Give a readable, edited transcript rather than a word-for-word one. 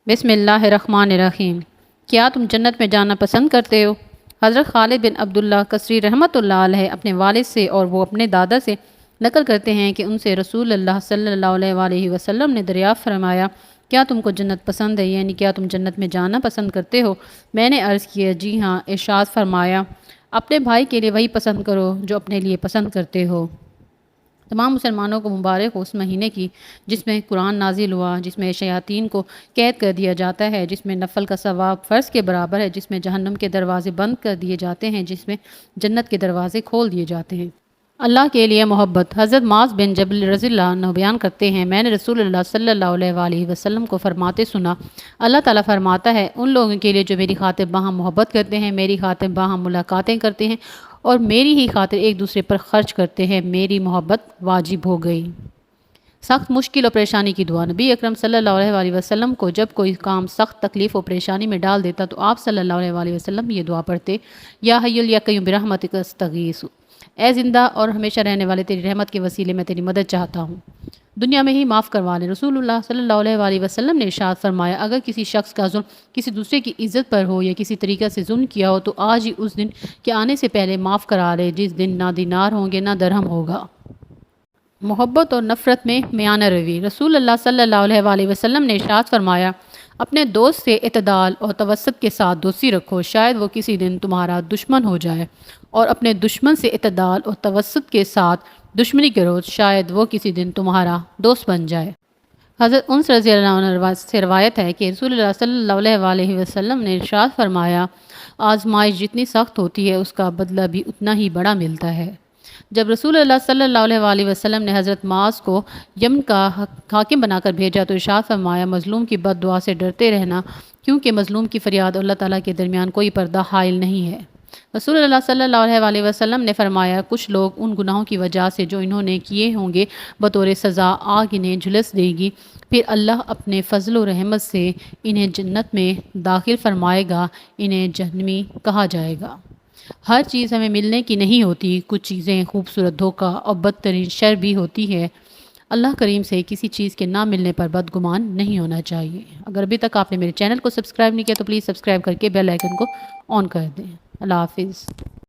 بسم اللہ الرحمن الرحیم۔ کیا تم جنت میں جانا پسند کرتے ہو؟ حضرت خالد بن عبداللہ قصری رحمۃ اللہ علیہ اپنے والد سے اور وہ اپنے دادا سے نقل کرتے ہیں کہ ان سے رسول اللہ صلی اللہ علیہ وآلہ وسلم نے دریافت فرمایا، کیا تم کو جنت پسند ہے؟ یعنی کیا تم جنت میں جانا پسند کرتے ہو؟ میں نے عرض کیا، جی ہاں۔ ارشاد فرمایا، اپنے بھائی کے لیے وہی پسند کرو جو اپنے لیے پسند کرتے ہو۔ تمام مسلمانوں کو مبارک ہو اس مہینے کی جس میں قرآن نازل ہوا، جس میں شیاطین کو قید کر دیا جاتا ہے، جس میں نفل کا ثواب فرض کے برابر ہے، جس میں جہنم کے دروازے بند کر دیے جاتے ہیں، جس میں جنت کے دروازے کھول دیے جاتے ہیں۔ اللہ کے لیے محبت۔ حضرت معاذ بن جبل رضی اللہ عنہ بیان کرتے ہیں، میں نے رسول اللہ صلی اللہ علیہ وآلہ وسلم کو فرماتے سنا، اللہ تعالیٰ فرماتا ہے، ان لوگوں کے لیے جو میری خاطر باہم محبت کرتے ہیں، میری خاطر باہم ملاقاتیں کرتے ہیں اور میری ہی خاطر ایک دوسرے پر خرچ کرتے ہیں، میری محبت واجب ہو گئی۔ سخت مشکل اور پریشانی کی دعا۔ نبی اکرم صلی اللہ علیہ وآلہ وسلم کو جب کوئی کام سخت تکلیف اور پریشانی میں ڈال دیتا تو آپ صلی اللہ علیہ وآلہ وسلم یہ دعا پڑھتے، یا حی یا قیوم برحمتک استغیث، اے زندہ اور ہمیشہ رہنے والے، تیری رحمت کے وسیلے میں تیری مدد چاہتا ہوں، دنیا میں ہی معاف کروا لے۔ رسول اللہ صلی اللہ علیہ وآلہ وسلم نے ارشاد فرمایا، اگر کسی شخص کا ظلم کسی دوسرے کی عزت پر ہو یا کسی طریقے سے ظلم کیا ہو تو آج ہی اس دن کے آنے سے پہلے معاف کرا لے جس دن نہ دینار ہوں گے نہ درہم ہوگا۔ محبت اور نفرت میں میانہ روی۔ رسول اللہ صلی اللہ علیہ وآلہ وسلم نے ارشاد فرمایا، اپنے دوست سے اعتدال اور توسط کے ساتھ دوستی رکھو، شاید وہ کسی دن تمہارا دشمن ہو جائے، اور اپنے دشمن سے اعتدال اور توسط کے ساتھ دشمنی کرو، شاید وہ کسی دن تمہارا دوست بن جائے۔ حضرت انس رضی اللہ عنہ سے روایت ہے کہ رسول اللہ صلی اللہ علیہ وآلہ وسلم نے ارشاد فرمایا، آزمائش جتنی سخت ہوتی ہے اس کا بدلہ بھی اتنا ہی بڑا ملتا ہے۔ جب رسول اللہ صلی اللہ علیہ وآلہ وسلم نے حضرت معاذ کو یمن کا حاکم بنا کر بھیجا تو ارشاد فرمایا، مظلوم کی بد دعا سے ڈرتے رہنا، کیونکہ مظلوم کی فریاد اور اللہ تعالیٰ کے درمیان کوئی پردہ حائل نہیں ہے۔ رسول اللہ صلی اللہ علیہ وآلہ وسلم نے فرمایا، کچھ لوگ ان گناہوں کی وجہ سے جو انہوں نے کیے ہوں گے بطور سزا آگ انہیں جھلس دے گی، پھر اللہ اپنے فضل و رحمت سے انہیں جنت میں داخل فرمائے گا، انہیں جہنمی کہا جائے گا۔ ہر چیز ہمیں ملنے کی نہیں ہوتی، کچھ چیزیں خوبصورت دھوکہ اور بدترین شر بھی ہوتی ہے۔ اللہ کریم سے کسی چیز کے نہ ملنے پر بدگمان نہیں ہونا چاہیے۔ اگر ابھی تک آپ نے میرے چینل کو سبسکرائب نہیں کیا تو پلیز سبسکرائب کر کے بیل آئیکن کو آن کر دیں۔ اللہ حافظ۔